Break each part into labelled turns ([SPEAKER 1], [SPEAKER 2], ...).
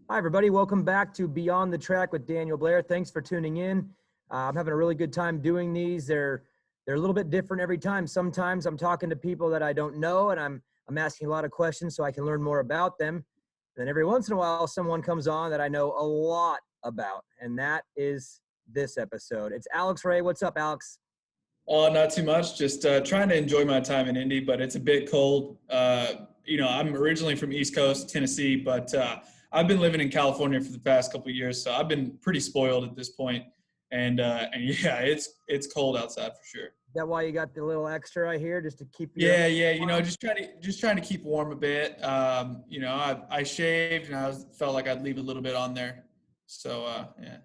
[SPEAKER 1] Hi, everybody. Welcome back to Beyond the Track with Daniel Blair. Thanks for tuning in. I'm having a really good time doing these. They're a little bit different every time. Sometimes I'm talking to people that I don't know, and I'm asking a lot of questions so I can learn more about them. And then every once in a while, someone comes on that I know a lot about, and that is this episode. It's Alex Ray. What's up, Alex?
[SPEAKER 2] Oh, not too much. Just trying to enjoy my time in Indy, but it's a bit cold. I'm originally from East Coast, Tennessee, but I've been living in California for the past couple of years, so I've been pretty spoiled at this point. And yeah, it's cold outside for sure.
[SPEAKER 1] Is that why you got the little extra right here, just to keep you?
[SPEAKER 2] Yeah. Just trying to keep warm a bit. I shaved and I felt like I'd leave a little bit on there. So yeah.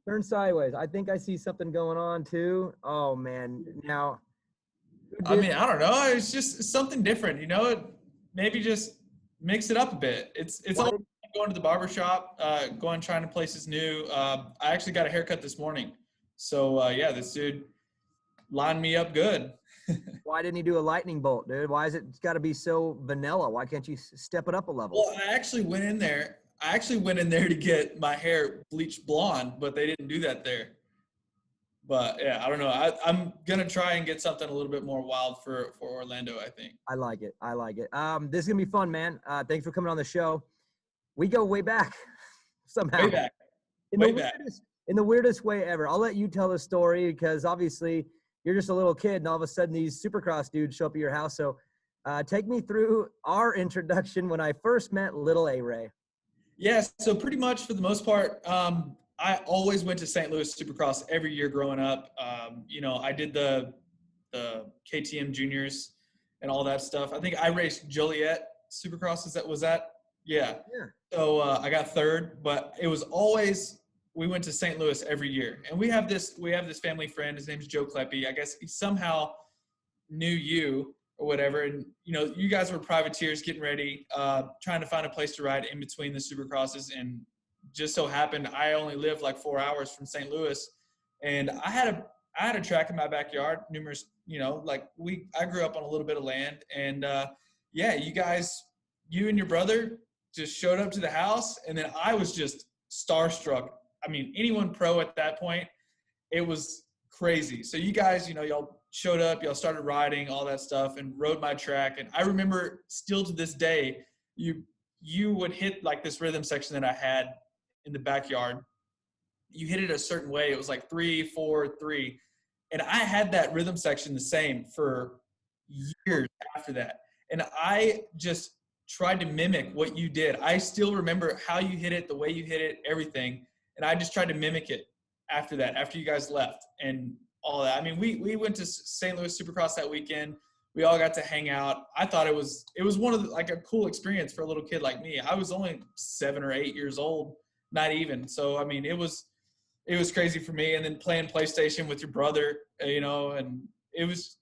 [SPEAKER 1] Turn sideways. I think I see something going on too. Oh man. Now
[SPEAKER 2] I don't know. It's just something different, maybe just mix it up a bit. It's all going to the barbershop, trying to places new. I actually got a haircut this morning. So yeah, this dude lined me up good.
[SPEAKER 1] Why didn't he do a lightning bolt, dude? Why is it got to be so vanilla? Why can't you step it up a level?
[SPEAKER 2] Well, I actually went in there to get my hair bleached blonde, but they didn't do that there. But yeah, I don't know. I'm gonna try and get something a little bit more wild for Orlando, I think.
[SPEAKER 1] I like it. This is gonna be fun, man. Thanks for coming on the show. We go way back somehow.
[SPEAKER 2] Way back.
[SPEAKER 1] In the weirdest way ever. I'll let you tell the story because obviously you're just a little kid and all of a sudden these Supercross dudes show up at your house. So take me through our introduction when I first met Little A-Ray.
[SPEAKER 2] Yes, so pretty much for the most part, I always went to St. Louis Supercross every year growing up. I did the KTM juniors and all that stuff. I think I raced Joliet Supercross. Was that? Yeah. So I got third, but it was always we went to St. Louis every year. And we have this family friend. His name's Joe Kleppe. I guess he somehow knew you or whatever. And, you guys were privateers getting ready, trying to find a place to ride in between the Supercrosses. And just so happened, I only lived like 4 hours from St. Louis. And I had a track in my backyard, numerous, I grew up on a little bit of land. And, you and your brother just showed up to the house. And then I was just starstruck. I mean, anyone pro at that point, it was crazy. So you guys, y'all showed up, y'all started riding, all that stuff, and rode my track. And I remember still to this day, you would hit like this rhythm section that I had in the backyard. You hit it a certain way. It was like 3, 4, 3. And I had that rhythm section the same for years after that. And I just tried to mimic what you did. I still remember how you hit it, the way you hit it, everything. And I just tried to mimic it after that, after you guys left and all that. I mean, we went to St. Louis Supercross that weekend. We all got to hang out. I thought it was one of like a cool experience for a little kid like me. I was only 7 or 8 years old, not even. So, I mean, it was crazy for me. And then playing PlayStation with your brother, and it was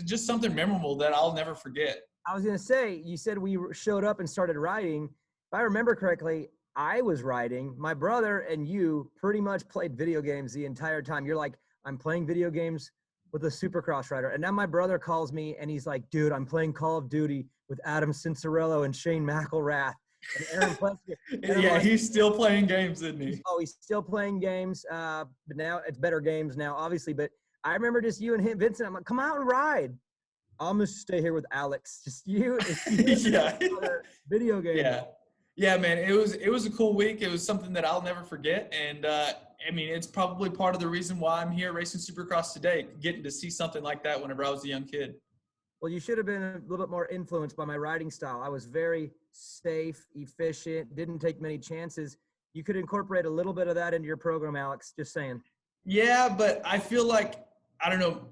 [SPEAKER 2] just something memorable that I'll never forget.
[SPEAKER 1] I was going to say, you said we showed up and started riding. If I remember correctly, I was riding. My brother and you pretty much played video games the entire time. You're like, I'm playing video games with a Supercross rider. And now my brother calls me and he's like, dude, I'm playing Call of Duty with Adam Cincerello and Shane McElrath and Aaron Plesky.
[SPEAKER 2] Yeah, he's still playing games, isn't he?
[SPEAKER 1] Oh, he's still playing games. But now it's better games now, obviously. But I remember just you and him, Vincent. I'm like, come out and ride. I'm going to stay here with Alex. Just you.
[SPEAKER 2] Yeah.
[SPEAKER 1] Video game.
[SPEAKER 2] Yeah, man. It was a cool week. It was something that I'll never forget. And, it's probably part of the reason why I'm here racing Supercross today, getting to see something like that whenever I was a young kid.
[SPEAKER 1] Well, you should have been a little bit more influenced by my riding style. I was very safe, efficient, didn't take many chances. You could incorporate a little bit of that into your program, Alex. Just saying. Yeah,
[SPEAKER 2] but I feel like, I don't know,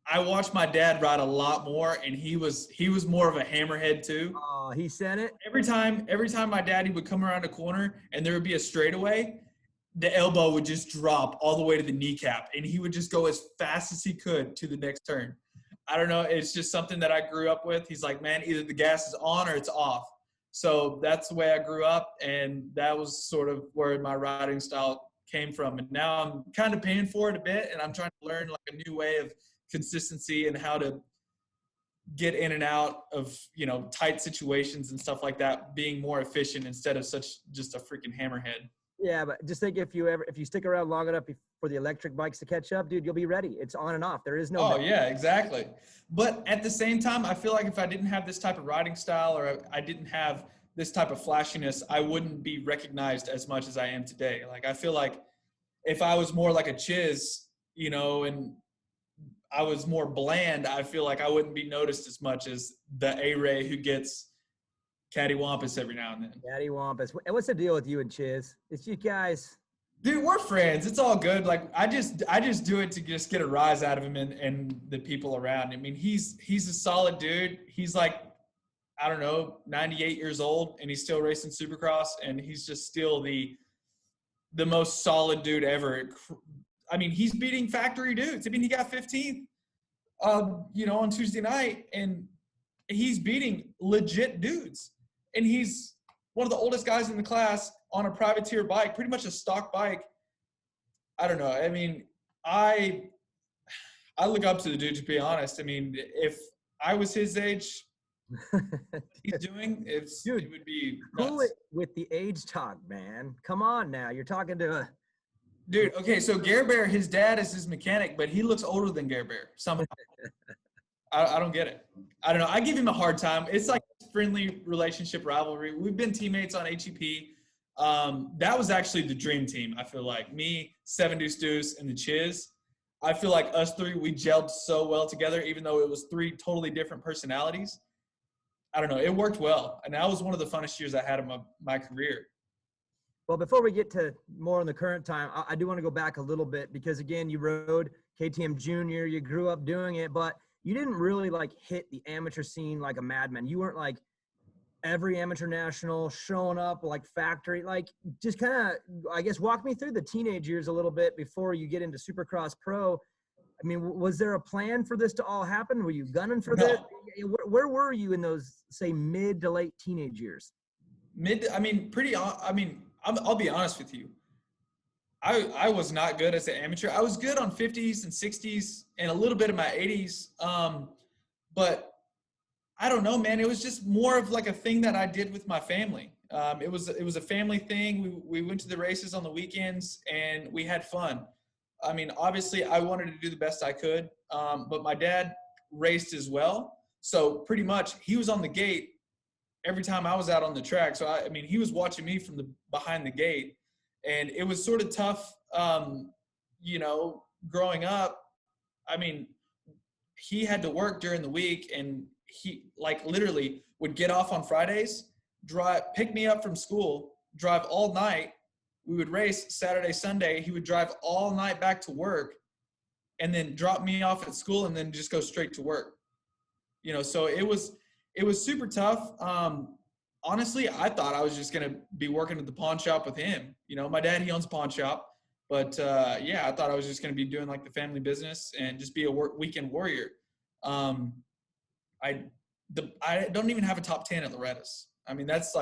[SPEAKER 2] I watched my dad ride a lot more, and he was more of a hammerhead too.
[SPEAKER 1] Oh, he said it.
[SPEAKER 2] Every time my daddy would come around a corner and there would be a straightaway, the elbow would just drop all the way to the kneecap, and he would just go as fast as he could to the next turn. I don't know. It's just something that I grew up with. He's like, man, either the gas is on or it's off. So that's the way I grew up, and that was sort of where my riding style came from. And now I'm kind of paying for it a bit, and I'm trying to learn like a new way of consistency and how to get in and out of, tight situations and stuff like that, being more efficient instead of just a freaking hammerhead.
[SPEAKER 1] Yeah, but just think if you stick around long enough for the electric bikes to catch up, dude, you'll be ready. It's on and off. There is no.
[SPEAKER 2] Oh, yeah, exactly. But at the same time, I feel like if I didn't have this type of riding style, or I didn't have this type of flashiness, I wouldn't be recognized as much as I am today. Like, I feel like if I was more like a chiz, and I was more bland, I feel like I wouldn't be noticed as much as the A-Ray who gets cattywampus every now and then.
[SPEAKER 1] Cattywampus. And what's the deal with you and Chiz? It's you guys.
[SPEAKER 2] Dude, we're friends. It's all good. Like, I just do it to just get a rise out of him and the people around. I mean, he's a solid dude. He's like, I don't know, 98 years old, and he's still racing Supercross, and he's just still the most solid dude ever. I mean, he's beating factory dudes. I mean, he got 15th, on Tuesday night, and he's beating legit dudes. And he's one of the oldest guys in the class on a privateer bike, pretty much a stock bike. I don't know. I mean, I look up to the dude, to be honest. I mean, if I was his age, he's doing, it would be nuts.
[SPEAKER 1] Cool it with the age talk, man. Come on now. You're talking to a
[SPEAKER 2] dude. Okay, so Gare Bear, his dad is his mechanic, but he looks older than Gare Bear somehow. I don't get it. I don't know. I give him a hard time. It's like a friendly relationship rivalry. We've been teammates on HEP. That was actually the dream team. I feel like me, Seven Deuce Deuce, and the Chiz. I feel like us three, we gelled so well together, even though it was three totally different personalities. I don't know. It worked well. And that was one of the funnest years I had in my career.
[SPEAKER 1] Well, before we get to more on the current time, I do want to go back a little bit because, again, you rode KTM Junior. You grew up doing it, but you didn't really, hit the amateur scene like a madman. You weren't, every amateur national showing up like factory. Just kind of, I guess, walk me through the teenage years a little bit before you get into Supercross Pro. I mean, was there a plan for this to all happen? Were you gunning for this? Where were you in those, say, mid to late teenage years?
[SPEAKER 2] I'll be honest with you. I was not good as an amateur. I was good on 50s and 60s and a little bit of my 80s. But I don't know, man. It was just more of like a thing that I did with my family. It was a family thing. We went to the races on the weekends and we had fun. I mean, obviously I wanted to do the best I could. But my dad raced as well. So pretty much he was on the gate every time I was out on the track. So he was watching me from behind the gate. And it was sort of tough, growing up. I mean, he had to work during the week, and he literally would get off on Fridays, pick me up from school, drive all night. We would race Saturday, Sunday. He would drive all night back to work and then drop me off at school and then just go straight to work. So it was super tough. Honestly, I thought I was just going to be working at the pawn shop with him. My dad, he owns a pawn shop. But, I thought I was just going to be doing the family business and just be a weekend warrior. I don't even have a top 10 at Loretta's. I mean, that's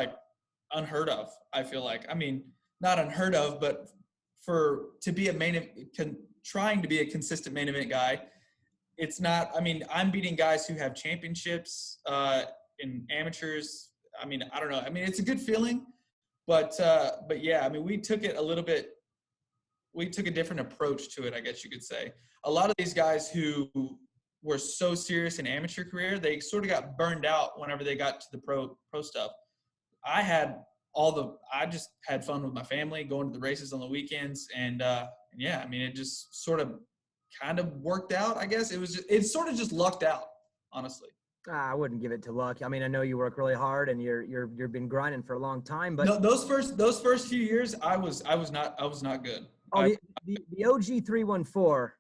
[SPEAKER 2] unheard of, I feel like. I mean, not unheard of, but to be trying to be a consistent main event guy, it's not. I mean, I'm beating guys who have championships in amateurs. I mean, I don't know. I mean, it's a good feeling, but yeah, I mean, we took a different approach to it, I guess you could say. A lot of these guys who were so serious in amateur career, they sort of got burned out whenever they got to the pro stuff. I just had fun with my family, going to the races on the weekends, and yeah, I mean, it just sort of kind of worked out, I guess. It sort of just lucked out, honestly.
[SPEAKER 1] I wouldn't give it to luck. I mean, I know you work really hard and you've been grinding for a long time, but
[SPEAKER 2] no, those first few years, I was not good.
[SPEAKER 1] Oh, the OG 314.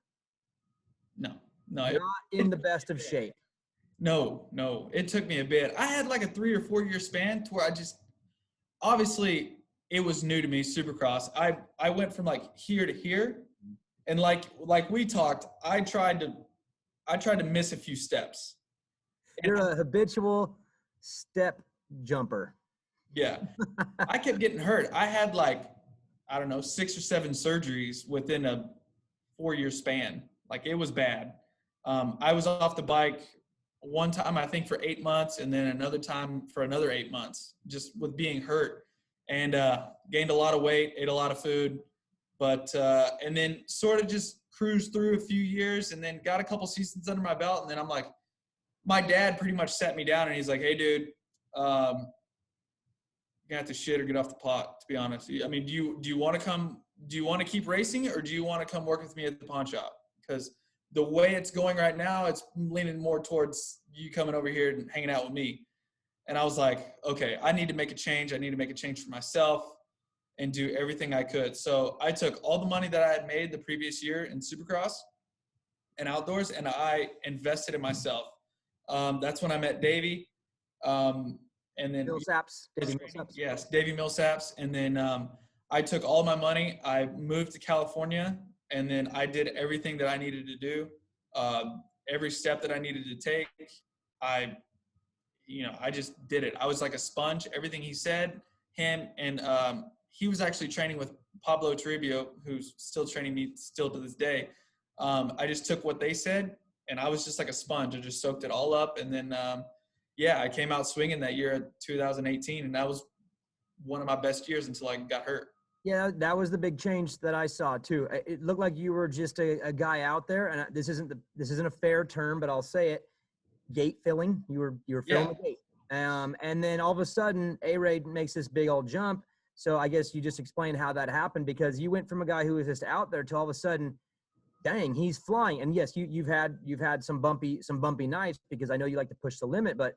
[SPEAKER 2] No,
[SPEAKER 1] not in the best of shape.
[SPEAKER 2] No, it took me a bit. I had a 3 or 4 year span to where obviously it was new to me, Supercross. I went from here to here, and like we talked, I tried to miss a few steps.
[SPEAKER 1] You're a habitual step jumper.
[SPEAKER 2] Yeah. I kept getting hurt. I had 6 or 7 surgeries within a 4 year span. It was bad. I was off the bike one time, I think, for 8 months, and then another time for another 8 months, just with being hurt. And gained a lot of weight, ate a lot of food, but and then sort of just cruised through a few years, and then got a couple seasons under my belt. And then I'm like, my dad pretty much sat me down, and he's like, "Hey, dude, you're gonna have to shit or get off the pot, to be honest. I mean, do you want to come? Do you want to keep racing, or do you want to come work with me at the pawn shop? Because the way it's going right now, it's leaning more towards you coming over here and hanging out with me." And I was like, okay, I need to make a change. I need to make a change for myself and do everything I could. So I took all the money that I had made the previous year in Supercross and outdoors, and I invested in myself. That's when I met Davey. And then
[SPEAKER 1] Millsaps. Davey Millsaps.
[SPEAKER 2] Yes, Davey Millsaps. And then I took all my money. I moved to California, and then I did everything that I needed to do. Every step that I needed to take, I just did it. I was like a sponge. Everything he said, him, and he was actually training with Pablo Toribio, who's still training me still to this day. I just took what they said, and I was just like a sponge. I just soaked it all up. And then, I came out swinging that year at 2018, and that was one of my best years until I got hurt.
[SPEAKER 1] Yeah, that was the big change that I saw too. It looked like you were just a guy out there, and this isn't a fair term, but I'll say it. Gate filling. You were filling the gate. And then all of a sudden, A-Ray makes this big old jump. So I guess you just explained how that happened, because you went from a guy who was just out there to all of a sudden, dang, he's flying. And yes, you've had some bumpy nights, because I know you like to push the limit, but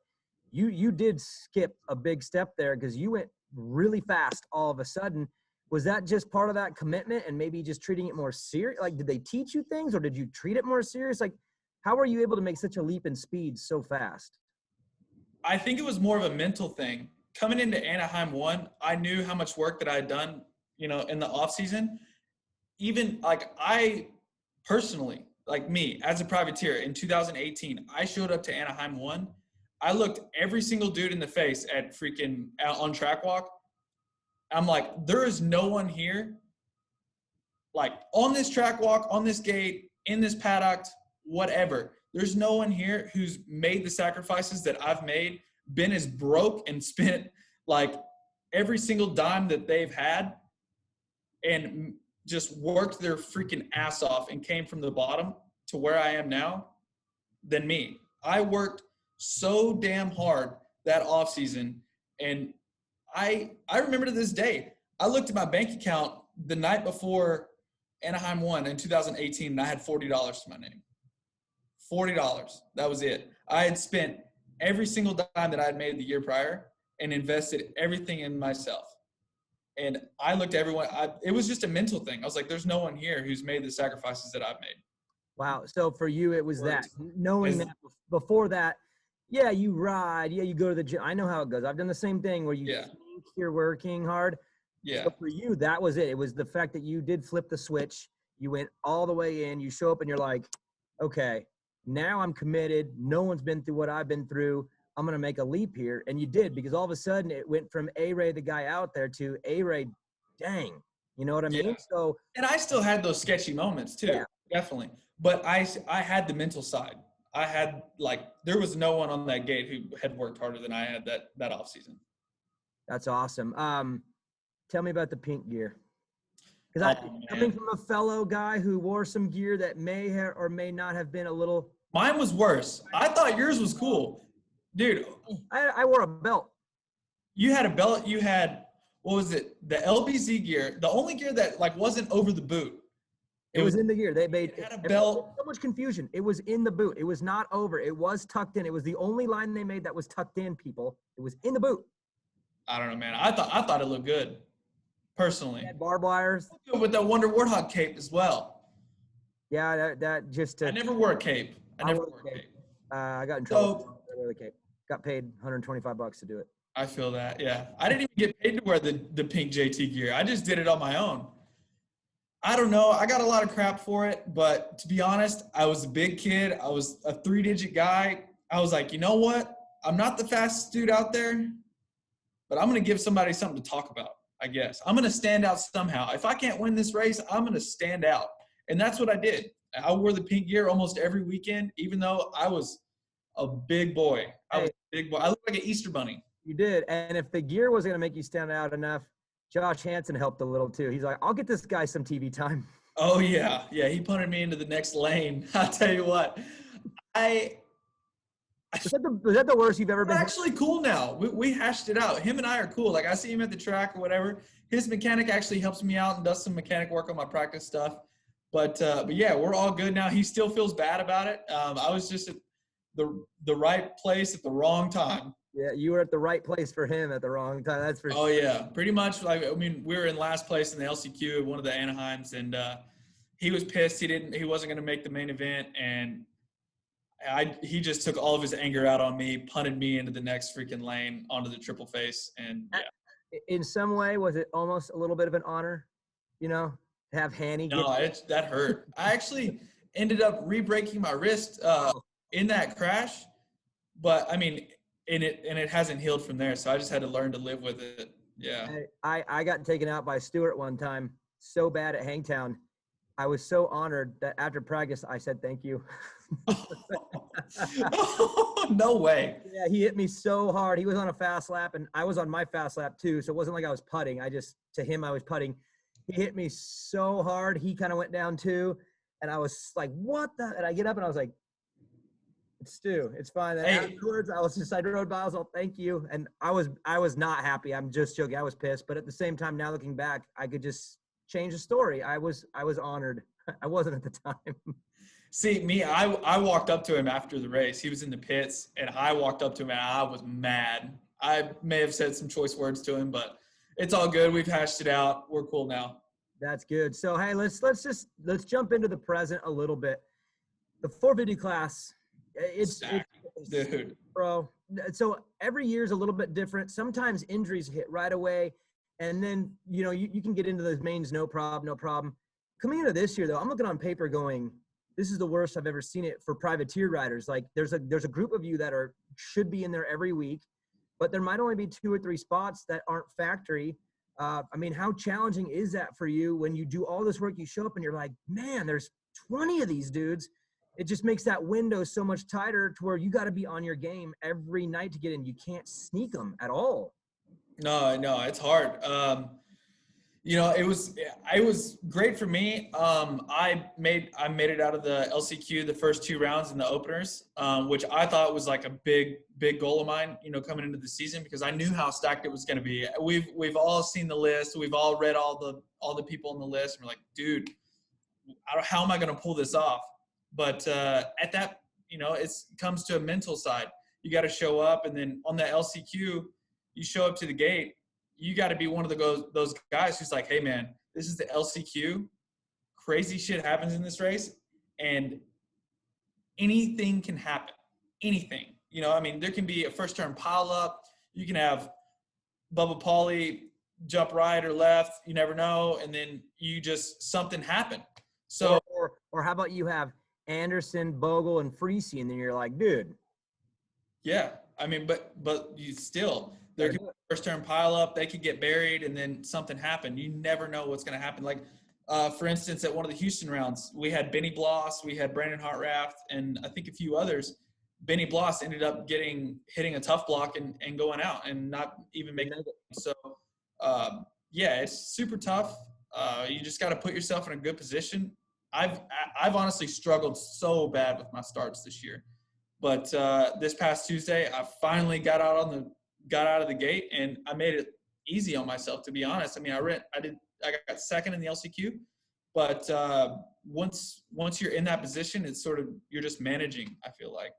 [SPEAKER 1] you did skip a big step there, because you went really fast all of a sudden. Was that just part of that commitment and maybe just treating it more serious? Like, did they teach you things, or did you treat it more serious? Like, how were you able to make such a leap in speed so fast?
[SPEAKER 2] I think it was more of a mental thing. Coming into Anaheim 1, I knew how much work that I had done, in the off season. Even like I personally, like me as a privateer in 2018, I showed up to Anaheim 1. I looked every single dude in the face at freaking on track walk. I'm like, there is no one here, like on this track walk, on this gate, in this paddock, whatever. There's no one here who's made the sacrifices that I've made, been as broke and spent like every single dime that they've had, and just worked their freaking ass off and came from the bottom to where I am now than me. I worked so damn hard that off season, and I remember to this day, I looked at my bank account the night before Anaheim 1 in 2018, and I had $40 to my name. $40. That was it. I had spent every single dime that I had made the year prior and invested everything in myself. And I looked at everyone. It was just a mental thing. I was like, there's no one here who's made the sacrifices that I've made.
[SPEAKER 1] Wow. So for you, it was that, knowing that before that, yeah, you ride, yeah, you go to the gym. I know how it goes. I've done the same thing where you think you're working hard.
[SPEAKER 2] Yeah.
[SPEAKER 1] So for you, that was it. It was the fact that you did flip the switch. You went all the way in. You show up and you're like, okay, now I'm committed. No one's been through what I've been through. I'm going to make a leap here. And you did, because all of a sudden it went from A-Ray, the guy out there, to A-Ray, dang. You know what I mean?
[SPEAKER 2] Yeah.
[SPEAKER 1] So,
[SPEAKER 2] and I still had those sketchy moments too, definitely. But I had the mental side. I had, like, there was no one on that gate who had worked harder than I had that off season.
[SPEAKER 1] That's awesome. Tell me about the pink gear. Because coming from a fellow guy who wore some gear that may have or may not have been a little.
[SPEAKER 2] Mine was worse. I thought yours was cool. Dude.
[SPEAKER 1] I wore a belt.
[SPEAKER 2] You had a belt. You had, what was it? The LBZ gear. The only gear that, like, wasn't over the boot.
[SPEAKER 1] It was in the gear. They made
[SPEAKER 2] had a belt.
[SPEAKER 1] So much confusion. It was in the boot. It was not over. It was tucked in. It was the only line they made that was tucked in, people. It was in the boot.
[SPEAKER 2] I don't know, man. I thought it looked good, personally.
[SPEAKER 1] Had barbed wires.
[SPEAKER 2] With the Wonder Warthog cape as well.
[SPEAKER 1] Yeah, that just.
[SPEAKER 2] I never wore a cape. I never wore a cape.
[SPEAKER 1] I got in trouble. I wore the cape. Got paid $125 to do it.
[SPEAKER 2] I feel that. Yeah, I didn't even get paid to wear the pink JT gear. I just did it on my own. I don't know. I got a lot of crap for it, but to be honest, I was a big kid. I was a 3-digit guy. I was like, you know what? I'm not the fastest dude out there, but I'm going to give somebody something to talk about, I guess. I'm going to stand out somehow. If I can't win this race, I'm going to stand out. And that's what I did. I wore the pink gear almost every weekend, even though I was a big boy. I was
[SPEAKER 1] Hey,
[SPEAKER 2] a big boy. I looked like an Easter bunny.
[SPEAKER 1] you did. And if the gear was going to make you stand out enough, Josh Hansen helped a little too. He's like, I'll get this guy some TV time.
[SPEAKER 2] Oh yeah, yeah. He punted me into the next lane. I'll tell you what. I
[SPEAKER 1] Was that the worst you've ever
[SPEAKER 2] We're
[SPEAKER 1] been?
[SPEAKER 2] actually cool now. We hashed it out. Him and I are cool. Like I see him at the track or whatever. His mechanic actually helps me out and does some mechanic work on my practice stuff. But yeah, we're all good now. He still feels bad about it. I was just at the right place at the wrong time.
[SPEAKER 1] Yeah, you were at the right place for him at the wrong time. That's for
[SPEAKER 2] Oh
[SPEAKER 1] sure.
[SPEAKER 2] yeah, pretty much. Like I mean, we were in last place in the LCQ, one of the Anaheims, and he was pissed. He wasn't going to make the main event, and he just took all of his anger out on me, punted me into the next freaking lane onto the triple face, and yeah.
[SPEAKER 1] In some way, was it almost a little bit of an honor, to have Hanny get?
[SPEAKER 2] No, that hurt. I actually ended up re-breaking my wrist in that crash, but I mean, it hasn't healed from there. So I just had to learn to live with it. Yeah.
[SPEAKER 1] I got taken out by Stewart one time so bad at Hangtown. I was so honored that after practice, I said, thank you.
[SPEAKER 2] Oh, no way.
[SPEAKER 1] Yeah, he hit me so hard. He was on a fast lap, and I was on my fast lap too. So it wasn't like I was putting. To him, I was putting. He hit me so hard. He kind of went down too. And I was like, what the? And I get up and I was like, it's Stu. It's fine. And afterwards, I rode by. I was all, thank you. And I was not happy. I'm just joking. I was pissed. But at the same time, now looking back, I could just change the story. I was honored. I wasn't at the time.
[SPEAKER 2] See, me, I walked up to him after the race. He was in the pits, and I walked up to him, and I was mad. I may have said some choice words to him, but it's all good. We've hashed it out. We're cool now.
[SPEAKER 1] That's good. So, hey, let's jump into the present a little bit. The 450 class, it's
[SPEAKER 2] dude,
[SPEAKER 1] bro. So every year is a little bit different. Sometimes injuries hit right away, and then you can get into those mains, no problem. Coming into this year, though, I'm looking on paper going, this is the worst I've ever seen it for privateer riders. Like there's a group of you that should be in there every week, but there might only be 2 or 3 spots that aren't factory. I mean, how challenging is that for you when you do all this work, you show up and you're like, man, there's 20 of these dudes. It just makes that window so much tighter to where you got to be on your game every night to get in. You can't sneak them at all.
[SPEAKER 2] No, it's hard. It was great for me. I made it out of the LCQ the first 2 rounds in the openers, which I thought was like a big goal of mine, coming into the season, because I knew how stacked it was going to be. We've all seen the list. We've all read all the people on the list. And we're like, dude, how am I going to pull this off? But at that, it comes to a mental side. You got to show up, and then on the LCQ, you show up to the gate. You got to be one of those guys who's like, hey, man, this is the LCQ. Crazy shit happens in this race, and anything can happen. Anything. There can be a first-turn pile-up. You can have Bubba Pauly jump right or left. You never know, and then something happen. So,
[SPEAKER 1] or how about you have Anderson, Bogle, and Freese, and then you're like, dude.
[SPEAKER 2] Yeah, but you still – there could be a first-turn pile-up. They could get buried, and then something happen. You never know what's going to happen. Like, for instance, at one of the Houston rounds, we had Benny Bloss, we had Brandon Hartraft, and I think a few others. Benny Bloss ended up hitting a tough block and going out and not even making it. So, yeah, it's super tough. You just got to put yourself in a good position. I've honestly struggled so bad with my starts this year. But this past Tuesday, I finally got out of the gate, and I made it easy on myself, to be honest. I got second in the LCQ, but once you're in that position, it's sort of, you're just managing, I feel like.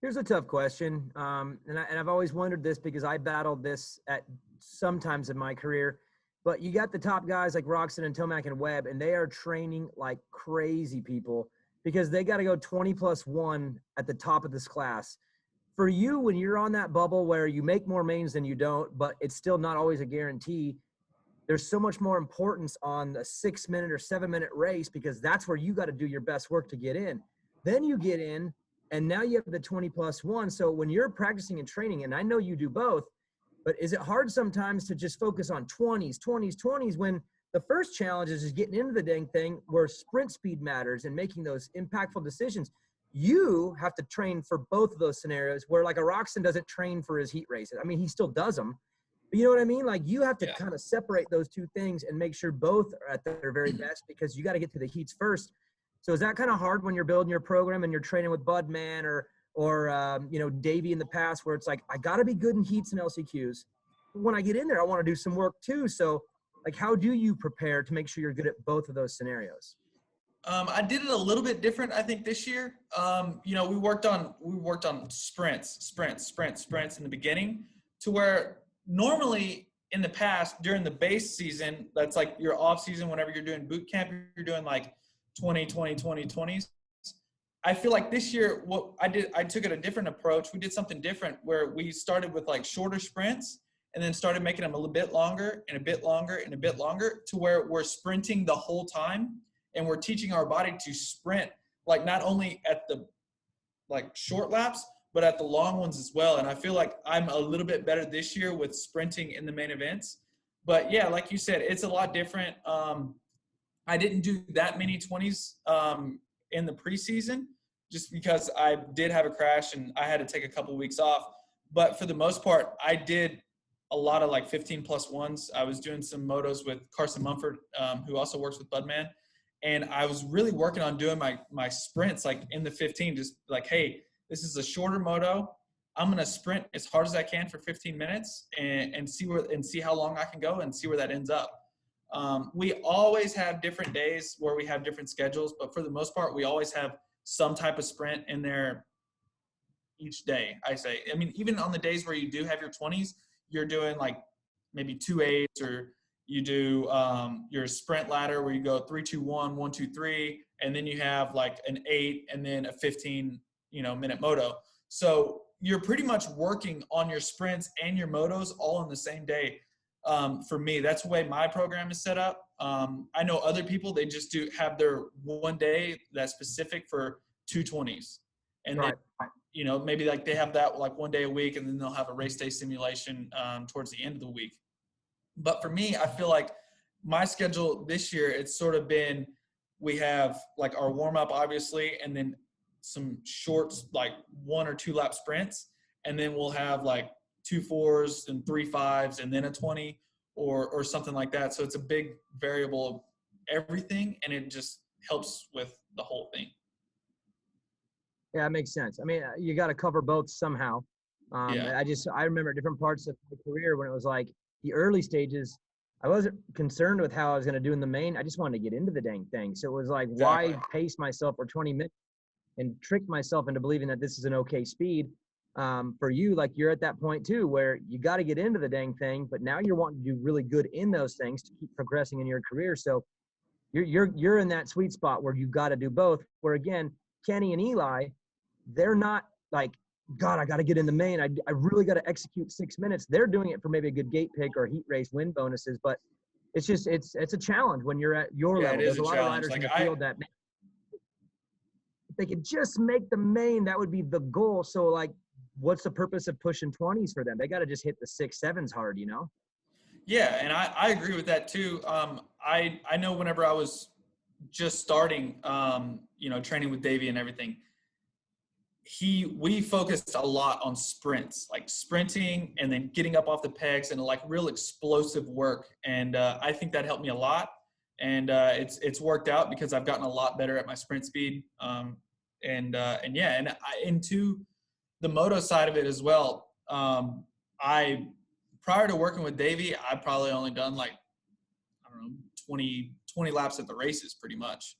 [SPEAKER 1] Here's a tough question. And I've always wondered this because I battled this at sometimes in my career, but you got the top guys like Roxon and Tomac and Webb, and they are training like crazy people because they got to go 20+1 at the top of this class. For you, when you're on that bubble where you make more mains than you don't, but it's still not always a guarantee, there's so much more importance on the 6-minute or 7-minute race because that's where you got to do your best work to get in. Then you get in, and now you have the 20+1. So when you're practicing and training, and I know you do both, but is it hard sometimes to just focus on 20s when the first challenge is just getting into the dang thing where sprint speed matters and making those impactful decisions? you have to train for both of those scenarios where like a Roxon doesn't train for his heat races. I mean, he still does them, but you know what I mean? Like you have to kind of separate those two things and make sure both are at their very best because you got to get to the heats first. So is that kind of hard when you're building your program and you're training with Budman or you know, Davey in the past where it's like, I got to be good in heats and LCQs. When I get in there, I want to do some work too. So like, how do you prepare to make sure you're good at both of those scenarios?
[SPEAKER 2] I did it a little bit different, I think, this year. You know, we worked on sprints in the beginning to where normally in the past during the base season, that's like your off season, whenever you're doing boot camp, you're doing like 20s. I feel like this year, what I did, I took it a different approach. We did something different where we started with like shorter sprints and then started making them a little bit longer and a bit longer and a bit longer to where we're sprinting the whole time. And we're teaching our body to sprint, like not only at the like short laps, but at the long ones as well. And I feel like I'm a little bit better this year with sprinting in the main events. But yeah, like you said, it's a lot different. I didn't do that many 20s in the preseason just because I did have a crash and I had to take a couple of weeks off. But for the most part, I did a lot of like 15+1s. I was doing some motos with Carson Mumford, who also works with Budman. And I was really working on doing my sprints like in the 15, just like, hey, this is a shorter moto. I'm going to sprint as hard as I can for 15 minutes and see how long I can go and see where that ends up. We always have different days where we have different schedules, but for the most part, we always have some type of sprint in there each day, I say. I mean, even on the days where you do have your 20s, you're doing like maybe 2 8s or you do your sprint ladder where you go 3, 2, 1, 1, 2, 3, and then you have like an 8 and then a 15, minute moto. So you're pretty much working on your sprints and your motos all in the same day. For me, that's the way my program is set up. I know other people, they just have their one day that's specific for 220s. And
[SPEAKER 1] right.
[SPEAKER 2] Maybe like they have that like one day a week and then they'll have a race day simulation towards the end of the week. But for me, I feel like my schedule this year, it's sort of been, we have like our warm up, obviously, and then some shorts, like 1 or 2 lap sprints. And then we'll have like 2 4s and 3 5s and then a 20 or something like that. So it's a big variable of everything. And it just helps with the whole thing.
[SPEAKER 1] Yeah, it makes sense. I mean, you got to cover both somehow. I remember different parts of my career when it was like, the early stages, I wasn't concerned with how I was going to do in the main. I just wanted to get into the dang thing. So it was like, why pace myself for 20 minutes and trick myself into believing that this is an okay speed? For you, like you're at that point too, where you got to get into the dang thing, but now you're wanting to do really good in those things to keep progressing in your career. So you're in that sweet spot where you got to do both. Where again, Kenny and Eli, they're not like, God, I got to get in the main. I really got to execute 6 minutes. They're doing it for maybe a good gate pick or heat race win bonuses, but it's just it's a challenge when you're at your level. There's a lot of riders in the field that if they could just make the main, that would be the goal. So like, what's the purpose of pushing 20s for them? They got to just hit the 6 7s hard,
[SPEAKER 2] Yeah, and I agree with that too. I know whenever I was just starting, training with Davey and everything, we focused a lot on sprints, like sprinting and then getting up off the pegs and like real explosive work. And I think that helped me a lot. And it's worked out because I've gotten a lot better at my sprint speed. Into the moto side of it as well. Prior to working with Davey, I probably only done like, 20 laps at the races pretty much.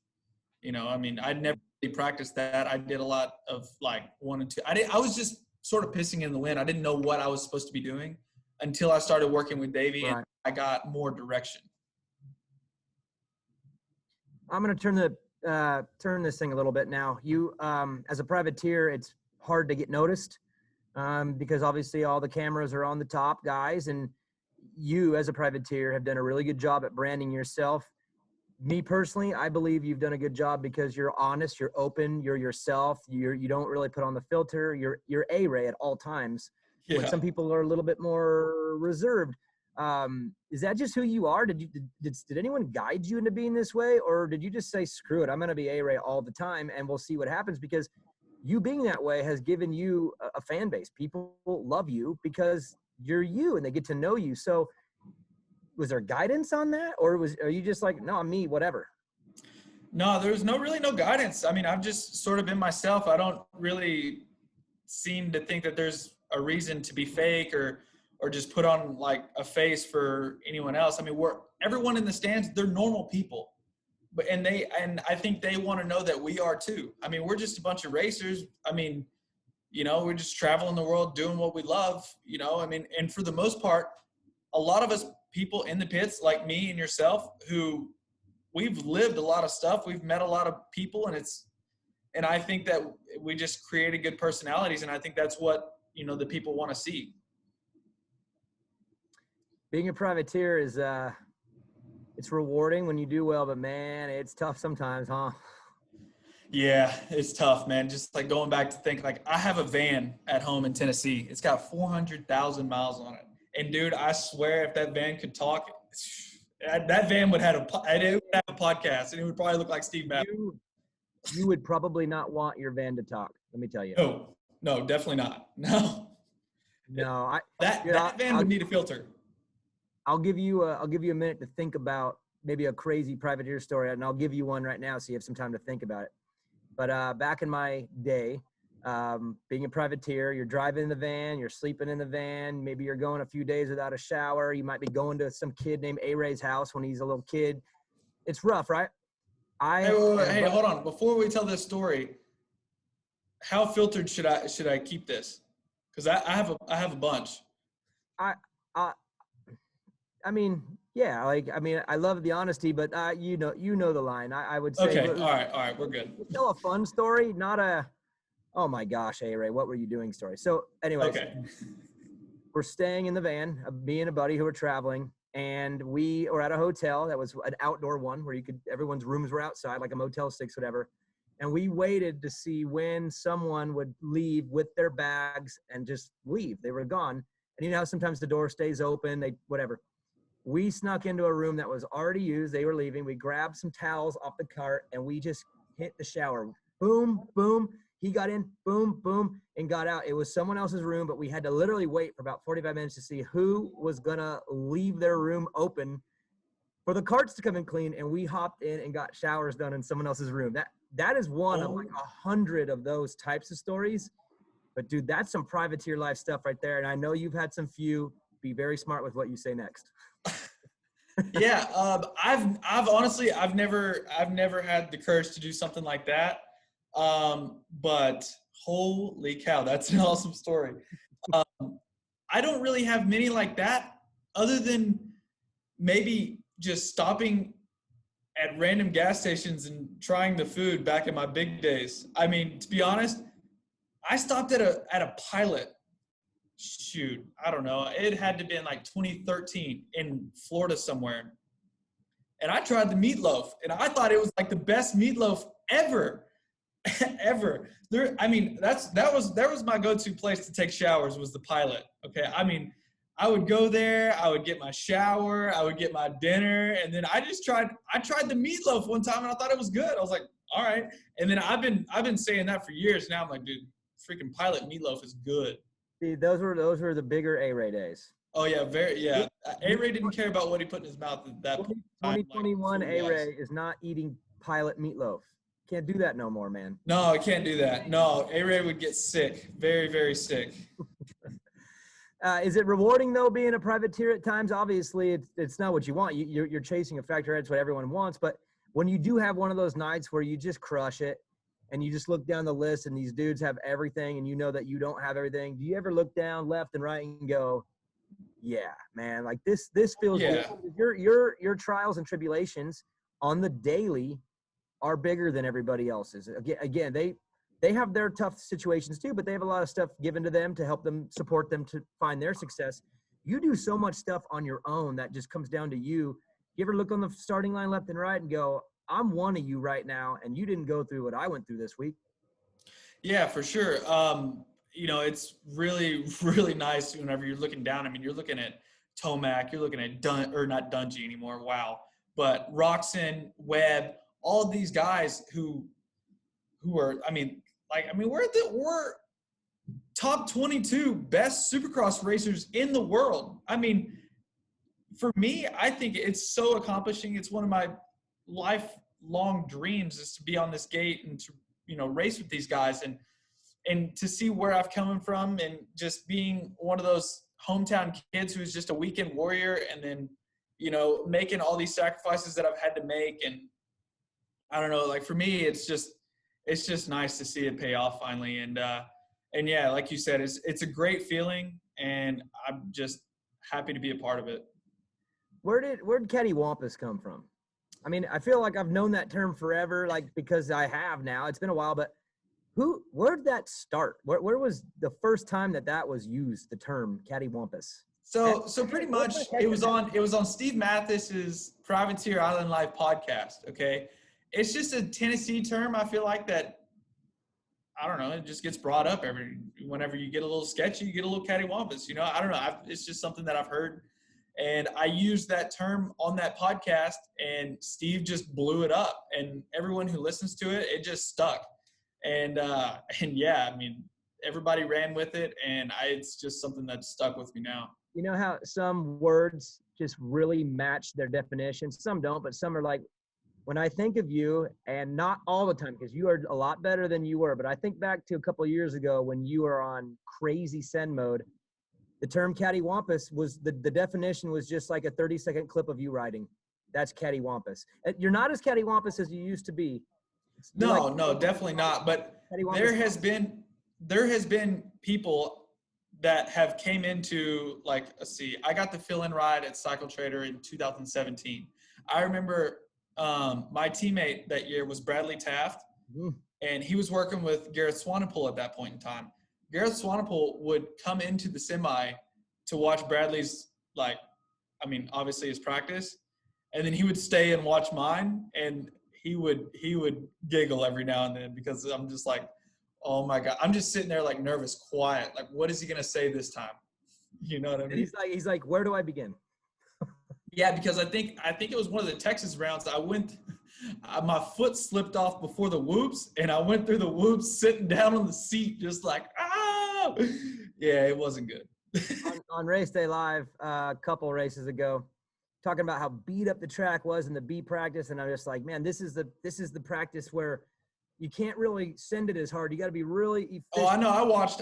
[SPEAKER 2] I'd never really practiced that. I did a lot of like 1 and 2. I was just sort of pissing in the wind. I didn't know what I was supposed to be doing until I started working with Davey and I got more direction.
[SPEAKER 1] I'm going to turn this thing a little bit now. You, as a privateer, it's hard to get noticed because obviously all the cameras are on the top guys, and you as a privateer have done a really good job at branding yourself. Me personally, I believe you've done a good job because you're honest, you're open, you're yourself. You don't really put on the filter. You're A-Ray at all times. Yeah. When some people are a little bit more reserved. Is that just who you are? Did anyone guide you into being this way, or did you just say, screw it, I'm going to be A-Ray all the time and we'll see what happens? Because you being that way has given you a fan base. People love you because you're you and they get to know you. So was there guidance on that, or are you just like, no, I'm me, whatever?
[SPEAKER 2] No, there's really no guidance. I mean, I've just sort of been myself. I don't really seem to think that there's a reason to be fake or just put on like a face for anyone else. I mean, everyone in the stands, they're normal people. And I think they want to know that we are too. I mean, we're just a bunch of racers. I mean, we're just traveling the world doing what we love, I mean, and for the most part, a lot of us people in the pits like me and yourself who we've lived a lot of stuff. We've met a lot of people and I think that we just created good personalities. And I think that's what, the people want to see.
[SPEAKER 1] Being a privateer is, it's rewarding when you do well, but man, it's tough sometimes, huh?
[SPEAKER 2] Yeah, it's tough, man. Just like going back to think, like I have a van at home in Tennessee. It's got 400,000 miles on it. And dude, I swear if that van could talk, that van would have a podcast and it would probably look like Steve Madden.
[SPEAKER 1] You would probably not want your van to talk. Let me tell you.
[SPEAKER 2] No, definitely not. No. That van would need a filter.
[SPEAKER 1] I'll give you a minute to think about maybe a crazy privateer story, and I'll give you one right now so you have some time to think about it. But back in my day, being a privateer, you're driving in the van, you're sleeping in the van, maybe you're going a few days without a shower, you might be going to some kid named A-Ray's house when he's a little kid. It's rough, right?
[SPEAKER 2] Hey, hold on. Before we tell this story, how filtered should I keep this? Because I have a bunch.
[SPEAKER 1] I mean, yeah, I love the honesty, but you know the line. I would say.
[SPEAKER 2] Okay, all right, we're good.
[SPEAKER 1] Tell a fun story, not a, oh my gosh, A-Ray, what were you doing story. So anyways,
[SPEAKER 2] okay.
[SPEAKER 1] We're staying in the van, me and a buddy who were traveling, and we were at a hotel that was an outdoor one where everyone's rooms were outside, like a Motel 6, whatever. And we waited to see when someone would leave with their bags and just leave. They were gone. And how sometimes the door stays open, whatever. We snuck into a room that was already used. They were leaving. We grabbed some towels off the cart and we just hit the shower. Boom, boom. He got in, boom, boom, and got out. It was someone else's room, but we had to literally wait for about 45 minutes to see who was going to leave their room open for the carts to come and clean. And we hopped in and got showers done in someone else's room. That is one of like 100 of those types of stories. But dude, that's some privateer life stuff right there. And I know you've had some few. Be very smart with what you say next.
[SPEAKER 2] Yeah, I've honestly never had the courage to do something like that. But holy cow, that's an awesome story. I don't really have many like that, other than maybe just stopping at random gas stations and trying the food back in my big days. I mean, to be honest, I stopped at a Pilot. Shoot, I don't know. It had to be in like 2013 in Florida somewhere. And I tried the meatloaf, and I thought it was like the best meatloaf ever, ever. That was my go-to place to take showers, was the Pilot. Okay, I mean, I would go there, I would get my shower, I would get my dinner, and then I tried the meatloaf one time, and I thought it was good. I was like, all right. And then I've been saying that for years now. I'm like, dude, freaking Pilot meatloaf is good.
[SPEAKER 1] See, those were the bigger A-Ray days.
[SPEAKER 2] Oh yeah, yeah. A-Ray didn't care about what he put in his mouth at that point.
[SPEAKER 1] 2021 A-Ray is not eating Pilot meatloaf. Can't do that no more, man.
[SPEAKER 2] No, I can't do that. No, A-Ray would get sick, very, very sick.
[SPEAKER 1] Is it rewarding though, being a privateer at times? Obviously, it's not what you want. You're chasing a factor. It's what everyone wants. But when you do have one of those nights where you just crush it, and you just look down the list and these dudes have everything and you know that you don't have everything, do you ever look down left and right and go, yeah, man, like this feels good. Your trials and tribulations on the daily are bigger than everybody else's. Again, they have their tough situations too, but they have a lot of stuff given to them to help them, support them to find their success. You do so much stuff on your own that just comes down to you. You ever look on the starting line left and right and go, I'm one of you right now, and you didn't go through what I went through this week?
[SPEAKER 2] Yeah, for sure. It's really, really nice whenever you're looking down. I mean, you're looking at Tomac, you're looking at not Dungy anymore. Wow. But Roxon, Webb, all of these guys who are, I mean, Like, I mean, we're top 22 best Supercross racers in the world. I mean, for me, I think it's so accomplishing. It's one of my lifelong dreams is to be on this gate and to, race with these guys and to see where I've come from and just being one of those hometown kids who's just a weekend warrior and then, making all these sacrifices that I've had to make. And I don't know, like for me, it's just nice to see it pay off finally. And yeah, like you said, it's a great feeling and I'm just happy to be a part of it.
[SPEAKER 1] Where did cattywampus come from? I mean, I feel like I've known that term forever, like because I have now. It's been a while, but where did that start? Where was the first time that was used, the term cattywampus?
[SPEAKER 2] So pretty much it was on Steve Mathis's Privateer Island Live podcast. Okay. It's just a Tennessee term. I feel like that, I don't know, it just gets brought up whenever you get a little sketchy, you get a little cattywampus, I don't know. It's just something that I've heard. And I used that term on that podcast and Steve just blew it up and everyone who listens to it, it just stuck. And yeah, I mean, everybody ran with it and it's just something that stuck with me now.
[SPEAKER 1] You know how some words just really match their definition? Some don't, but some are like, when I think of you, and not all the time, because you are a lot better than you were, but I think back to a couple of years ago when you were on crazy send mode, the term cattywampus was, the definition was just like a 30-second clip of you riding. That's cattywampus. You're not as cattywampus as you used to be.
[SPEAKER 2] No, definitely not. But there has been people that have came into, like, let's see, I got the fill-in ride at Cycle Trader in 2017. I remember my teammate that year was Bradley Taft, and he was working with Garrett Swanepoel at that point in time. Garrett Swanepoel would come into the semi to watch Bradley's, obviously his practice, and then he would stay and watch mine, and he would giggle every now and then because I'm just like, oh my God. I'm just sitting there like nervous, quiet. Like, what is he going to say this time? You know what I mean?
[SPEAKER 1] He's like, where do I begin?
[SPEAKER 2] Yeah, because I think it was one of the Texas rounds. My foot slipped off before the whoops, and I went through the whoops sitting down on the seat just like, ah! Yeah, it wasn't good.
[SPEAKER 1] on Race Day Live a couple races ago, talking about how beat up the track was in the B practice, and I'm just like, man, this is the practice where you can't really send it as hard. You got to be really efficient.
[SPEAKER 2] Oh, I know. I watched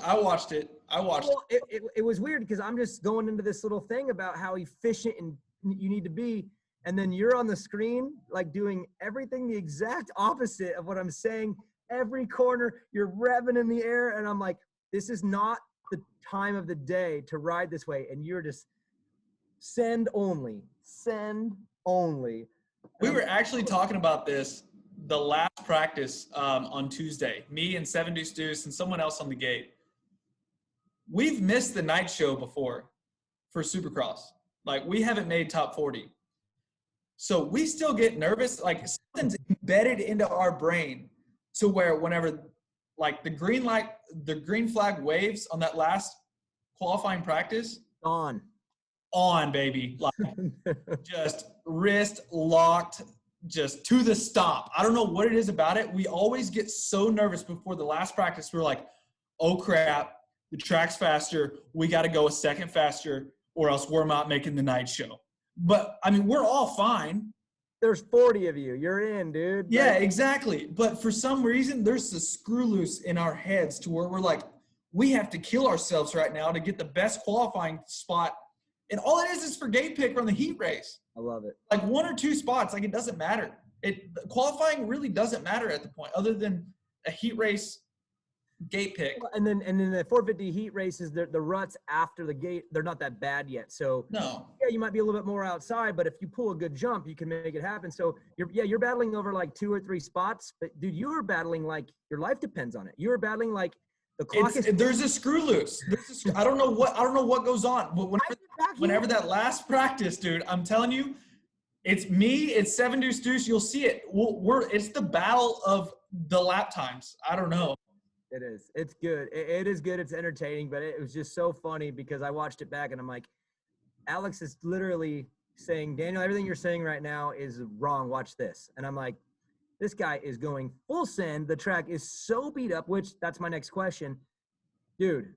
[SPEAKER 2] it.
[SPEAKER 1] Well, it was weird because I'm just going into this little thing about how efficient and you need to be, and then you're on the screen like doing everything the exact opposite of what I'm saying. Every corner you're revving in the air, and I'm like, this is not the time of the day to ride this way, and you're just send only.
[SPEAKER 2] We were actually talking about this the last practice on Tuesday, me and Seven Deuce Deuce and someone else on the gate. We've missed the night show before for Supercross. Like, we haven't made top 40. So we still get nervous. Like, something's embedded into our brain to where whenever, like, the green flag waves on that last qualifying practice. On, baby. Like, just wrist locked, just to the stop. I don't know what it is about it. We always get so nervous before the last practice. We're like, oh, crap, the track's faster. We got to go a second faster or else we're not making the night show. But, I mean, we're all fine.
[SPEAKER 1] There's 40 of you. You're in, dude.
[SPEAKER 2] Yeah, exactly. But for some reason, there's a screw loose in our heads to where we're like, we have to kill ourselves right now to get the best qualifying spot. And all it is for gate pick on the heat race.
[SPEAKER 1] I love it.
[SPEAKER 2] Like 1 or 2 spots, like, it doesn't matter. Qualifying really doesn't matter at the point, other than a heat race gate pick.
[SPEAKER 1] And then the 450 heat races, the ruts after the gate, they're not that bad yet. So
[SPEAKER 2] no,
[SPEAKER 1] yeah, you might be a little bit more outside, but if you pull a good jump, you can make it happen. So you're battling over like 2 or 3 spots, but dude, you were battling like your life depends on it. You were battling like the clock
[SPEAKER 2] there's a screw loose. I don't know what goes on. But whenever that last practice, dude, I'm telling you, it's me, it's Seven Deuce Deuce. You'll see it. It's the battle of the lap times. I don't know.
[SPEAKER 1] It is. It's good. It is good. It's entertaining, but it was just so funny because I watched it back and I'm like, Alex is literally saying, Daniel, everything you're saying right now is wrong. Watch this. And I'm like, This guy is going full send. The track is so beat up, which that's my next question. Dude,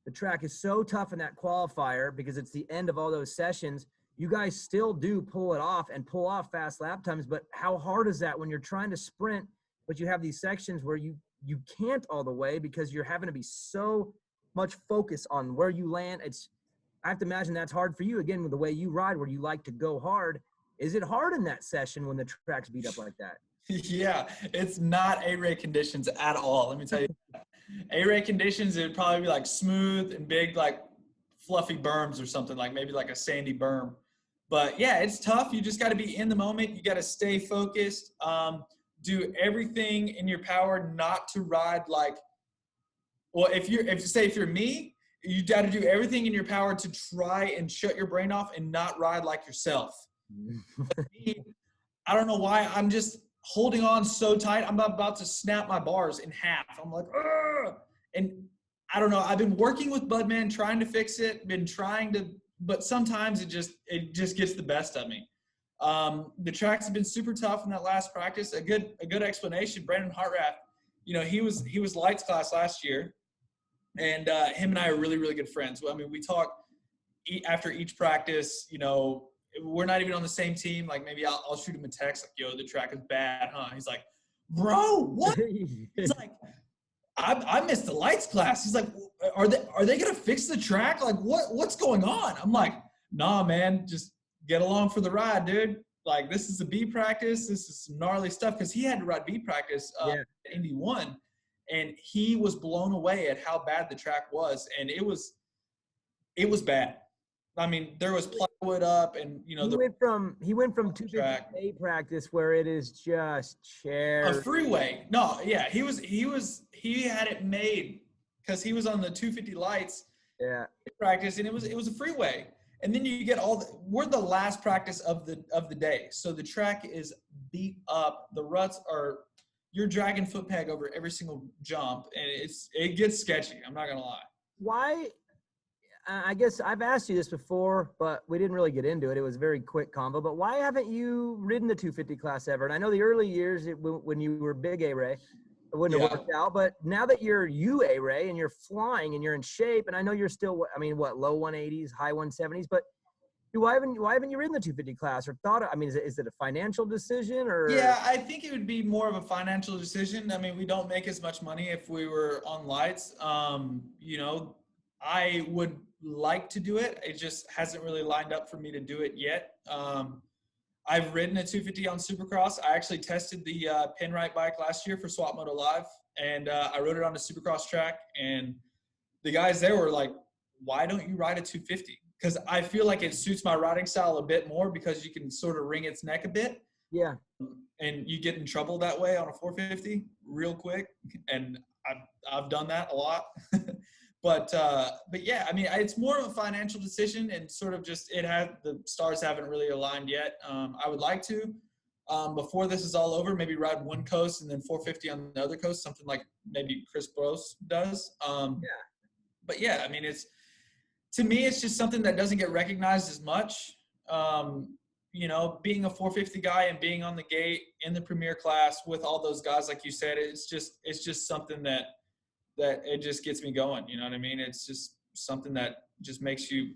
[SPEAKER 1] the track is so tough in that qualifier because it's the end of all those sessions. You guys still do pull it off and pull off fast lap times, but how hard is that when you're trying to sprint, but you have these sections where you can't all the way because you're having to be so much focus on where you land. I have to imagine that's hard for you, again, with the way you ride, where you like to go hard. Is it hard in that session when the track's beat up like that?
[SPEAKER 2] Yeah, it's not A-Ray conditions at all. Let me tell you. A-Ray conditions, it would probably be like smooth and big, like fluffy berms or something, like maybe like a sandy berm. But yeah, it's tough. You just got to be in the moment. You got to stay focused. Do everything in your power not to ride like, well, if you're me, you got to do everything in your power to try and shut your brain off and not ride like yourself. Me, I don't know why. I'm just holding on so tight. I'm about to snap my bars in half. I'm like, ugh! And I don't know. I've been working with Budman, trying to fix it. But sometimes it just gets the best of me. The tracks have been super tough in that last practice. A good explanation. Brandon Hartrath, he was lights class last year, and him and I are really, really good friends. Well, I mean, we talk after each practice. We're not even on the same team. Like maybe I'll shoot him a text like, "Yo, the track is bad, huh?" He's like, "Bro, what?" He's like, I missed the lights class. He's like, are they gonna fix the track? Like, what's going on? I'm like, nah, man, just get along for the ride, dude. Like, this is a B practice. This is some gnarly stuff, because he had to ride B practice at Indy 1, and he was blown away at how bad the track was, and it was bad. I mean, there was plywood up, and he went from
[SPEAKER 1] 250 A practice where it is just chairs.
[SPEAKER 2] A freeway. No, yeah, he had it made because he was on the 250 lights.
[SPEAKER 1] Yeah.
[SPEAKER 2] Practice, and it was a freeway. And then you get we're the last practice of the day, so the track is beat up. The ruts you're dragging foot peg over every single jump, and it gets sketchy. I'm not gonna lie.
[SPEAKER 1] Why? I guess I've asked you this before, but we didn't really get into it. It was a very quick convo. But why haven't you ridden the 250 class ever? And I know the early years when you were big A-Ray, it wouldn't have worked out. But now that you're A-Ray and you're flying and you're in shape, and I know you're still, low 180s, high 170s, but why haven't you ridden the 250 class or thought? Is it a financial decision or?
[SPEAKER 2] Yeah, I think it would be more of a financial decision. I mean, we don't make as much money if we were on lights. I would like to do it. It just hasn't really lined up for me to do it yet. I've ridden a 250 on Supercross. I actually tested the Pinwright bike last year for Swap Moto Live, and I rode it on a Supercross track. And the guys there were like, "Why don't you ride a 250?" Because I feel like it suits my riding style a bit more, because you can sort of wring its neck a bit.
[SPEAKER 1] Yeah.
[SPEAKER 2] And you get in trouble that way on a 450 real quick. And I've done that a lot. But yeah, I mean, it's more of a financial decision, and sort of just the stars haven't really aligned yet. I would like to, before this is all over, maybe ride one coast and then 450 on the other coast, something like maybe Chris Bros does. But yeah, I mean, to me, it's just something that doesn't get recognized as much. Being a 450 guy and being on the gate in the premier class with all those guys, like you said, it's just something that it just gets me going. You know what I mean? It's just something that just makes you,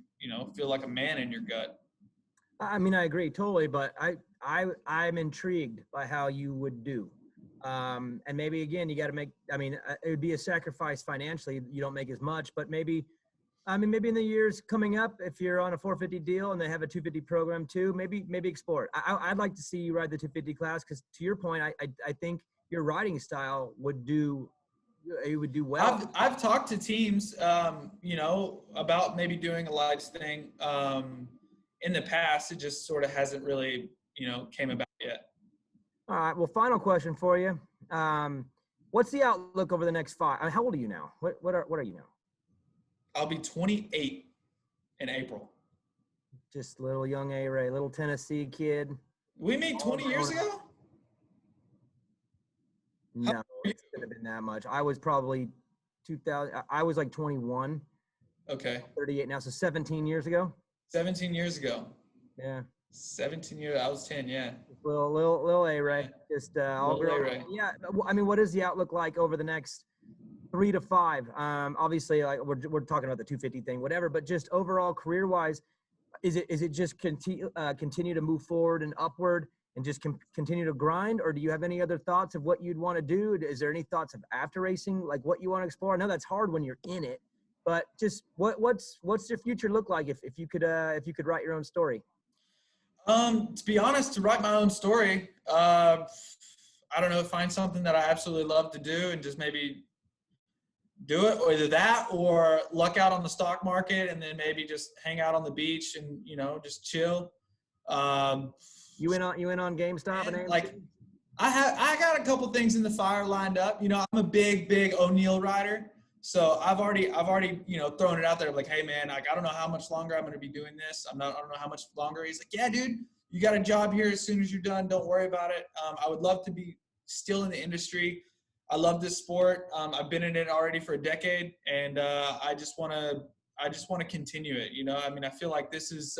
[SPEAKER 2] feel like a man in your gut.
[SPEAKER 1] I mean, I agree totally, but I'm intrigued by how you would do. And maybe, again, you got to make, it would be a sacrifice financially. You don't make as much, but maybe in the years coming up, if you're on a 450 deal and they have a 250 program too, maybe explore it. I'd like to see you ride the 250 class, because to your point, I think your riding style would do well.
[SPEAKER 2] I've talked to teams, about maybe doing a lights thing in the past. It just sort of hasn't really, came about yet.
[SPEAKER 1] All right. Well, final question for you. What's the outlook over the next 5? How old are you now? What are you now?
[SPEAKER 2] I'll be 28 in April.
[SPEAKER 1] Just little young A-Ray, little Tennessee kid.
[SPEAKER 2] We meet 20 years ago?
[SPEAKER 1] No, it couldn't have been that much. I was probably 2000. I was like 21.
[SPEAKER 2] Okay.
[SPEAKER 1] 38 now, so 17 years ago.
[SPEAKER 2] 17 years ago.
[SPEAKER 1] Yeah.
[SPEAKER 2] 17 years. I was 10. Yeah.
[SPEAKER 1] Little A-Ray.
[SPEAKER 2] Yeah.
[SPEAKER 1] Just all
[SPEAKER 2] Little
[SPEAKER 1] girl.
[SPEAKER 2] A-Ray.
[SPEAKER 1] Yeah. I mean, what is the outlook like over the next 3 to 5? Obviously, like we're talking about the 250 thing, whatever. But just overall, career-wise, is it just continue to move forward and upward and just continue to grind, or do you have any other thoughts of what you'd want to do? Is there any thoughts of after racing, like what you want to explore? I know that's hard when you're in it, but just what's your future look like if you could write your own story?
[SPEAKER 2] To be honest, to write my own story, I don't know, find something that I absolutely love to do and just maybe do it, or either that or luck out on the stock market and then maybe just hang out on the beach and, just chill.
[SPEAKER 1] You in on GameStop and
[SPEAKER 2] like I got a couple things in the fire lined up. I'm a big O'Neill rider. So I've already, thrown it out there like, hey man, like, I don't know how much longer I'm going to be doing this. I don't know how much longer. He's like, yeah, dude, you got a job here as soon as you're done. Don't worry about it. I would love to be still in the industry. I love this sport. I've been in it already for a decade, and I just want to continue it. I mean, I feel like this is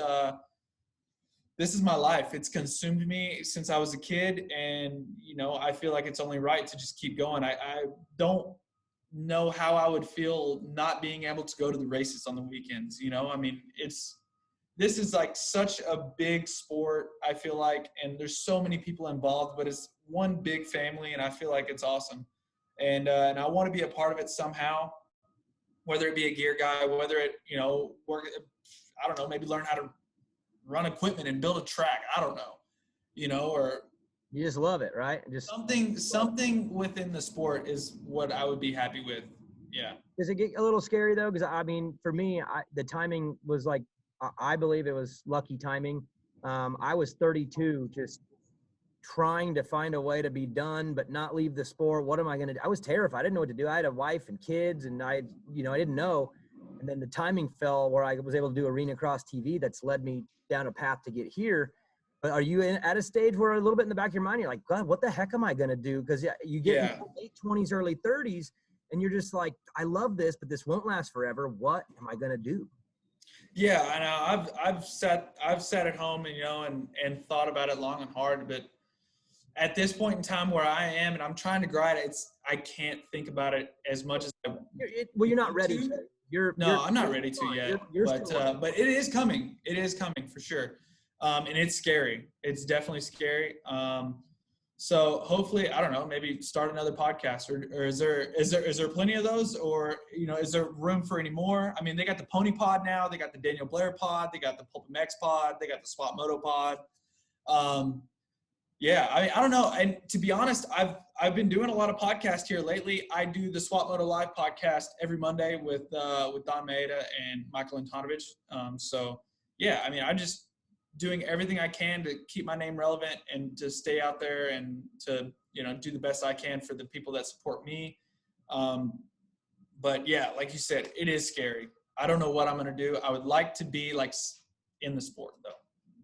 [SPEAKER 2] my life. It's consumed me since I was a kid, and I feel like it's only right to just keep going. I don't know how I would feel not being able to go to the races on the weekends. I mean, this is like such a big sport, I feel like, and there's so many people involved, but it's one big family, and I feel like it's awesome. And I want to be a part of it somehow, whether it be a gear guy, whether it, work, I don't know, maybe learn how to run equipment and build a track. I don't know, or
[SPEAKER 1] you just love it, right? Just
[SPEAKER 2] something within the sport is what I would be happy with. Yeah.
[SPEAKER 1] Does it get a little scary though? Because I mean, for me, the timing was like, I believe it was lucky timing. I was 32, just trying to find a way to be done, but not leave the sport. What am I going to do? I was terrified. I didn't know what to do. I had a wife and kids, and I didn't know. And then the timing fell where I was able to do Arena Cross TV. That's led me down a path to get here. But are you at a stage where a little bit in the back of your mind, you're like, God, what the heck am I going to do? Because you get in the late 20s, early 30s, and you're just like, I love this, but this won't last forever. What am I going to do?
[SPEAKER 2] Yeah, I know. I've sat at home and thought about it long and hard, but at this point in time where I am and I'm trying to grind, I can't think about it as much as
[SPEAKER 1] you're not ready to.
[SPEAKER 2] I'm not ready to yet. But it is coming. It is coming for sure. And it's scary. It's definitely scary. So hopefully, I don't know, maybe start another podcast, or is there plenty of those, or is there room for any more? I mean, they got the Pony Pod now, they got the Daniel Blair Pod, they got the Pulp MX Pod, they got the Swap Moto Pod. Yeah, I don't know. And to be honest, I've been doing a lot of podcasts here lately. I do the Swap Moto Live podcast every Monday with Don Maeda and Michael Antonovich. So yeah, I mean, I'm just doing everything I can to keep my name relevant and to stay out there and to do the best I can for the people that support me. But yeah, like you said, it is scary. I don't know what I'm going to do. I would like to be like in the sport though.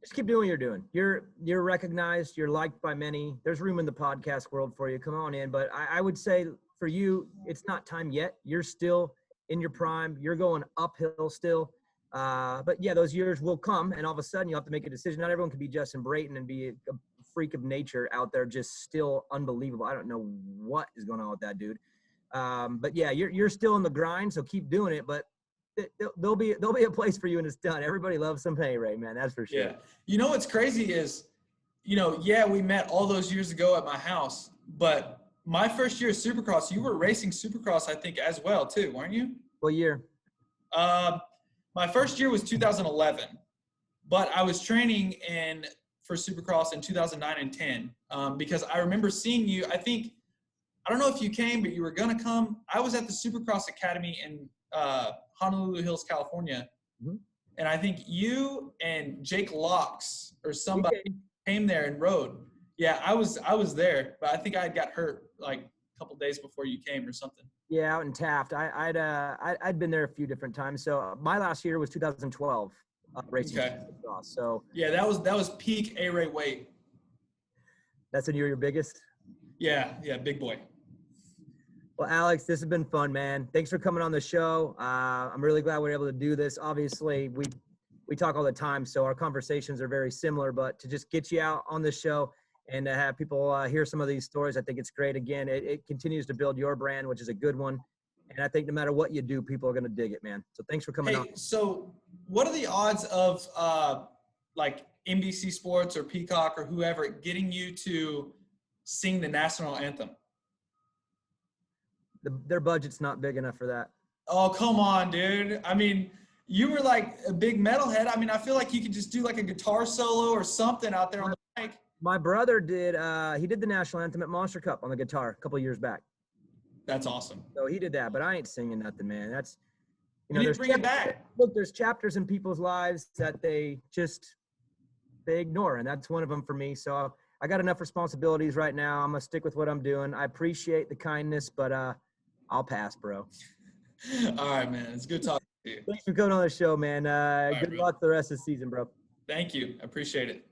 [SPEAKER 1] Just keep doing what you're doing. You're recognized. You're liked by many. There's room in the podcast world for you. Come on in. But I would say for you, it's not time yet. You're still in your prime. You're going uphill still. But yeah, those years will come, and all of a sudden you'll have to make a decision. Not everyone can be Justin Brayton and be a freak of nature out there, just still unbelievable. I don't know what is going on with that dude. But yeah, you're still in the grind, so keep doing it. But there'll be a place for you when it's done. Everybody loves some Ray, man. That's for sure.
[SPEAKER 2] Yeah. What's crazy is, we met all those years ago at my house, but my first year of Supercross, you were racing Supercross, I think, as well too, weren't you?
[SPEAKER 1] What year?
[SPEAKER 2] My first year was 2011, but I was training for Supercross in 2009 and 10 because I remember seeing you. I don't know if you came, but you were going to come. I was at the Supercross Academy in Honolulu Hills, California. Mm-hmm. And I think you and Jake Locks or somebody came there and rode. Yeah, I was there, but I think I got hurt like a couple days before you came or something.
[SPEAKER 1] Yeah, out in Taft. I'd been there a few different times. So my last year was 2012 racing. Okay. So
[SPEAKER 2] yeah, that was peak A-Ray weight.
[SPEAKER 1] That's when you were your biggest?
[SPEAKER 2] Yeah, big boy.
[SPEAKER 1] Well, Alex, this has been fun, man. Thanks for coming on the show. I'm really glad we were able to do this. Obviously, we we talk all the time, so our conversations are very similar. But to just get you out on the show and to have people hear some of these stories, I think it's great. Again, it continues to build your brand, which is a good one. And I think no matter what you do, people are going to dig it, man. So thanks for coming on.
[SPEAKER 2] So what are the odds of like NBC Sports or Peacock or whoever getting you to sing the national anthem?
[SPEAKER 1] Their budget's not big enough for that.
[SPEAKER 2] Oh, come on, dude. I mean, you were like a big metalhead. I mean, I feel like you could just do like a guitar solo or something out there on the mic.
[SPEAKER 1] My brother did, he did the national anthem at Monster Cup on the guitar a couple of years back.
[SPEAKER 2] That's awesome.
[SPEAKER 1] So he did that, but I ain't singing nothing, man. That's,
[SPEAKER 2] you need to bring it back.
[SPEAKER 1] Look, there's chapters in people's lives that they ignore, and that's one of them for me. So I got enough responsibilities right now. I'm gonna stick with what I'm doing. I appreciate the kindness, but I'll pass, bro.
[SPEAKER 2] All right, man. It's good talking to you.
[SPEAKER 1] Thanks for coming on the show, man. Good luck the rest of the season, bro.
[SPEAKER 2] Thank you. I appreciate it.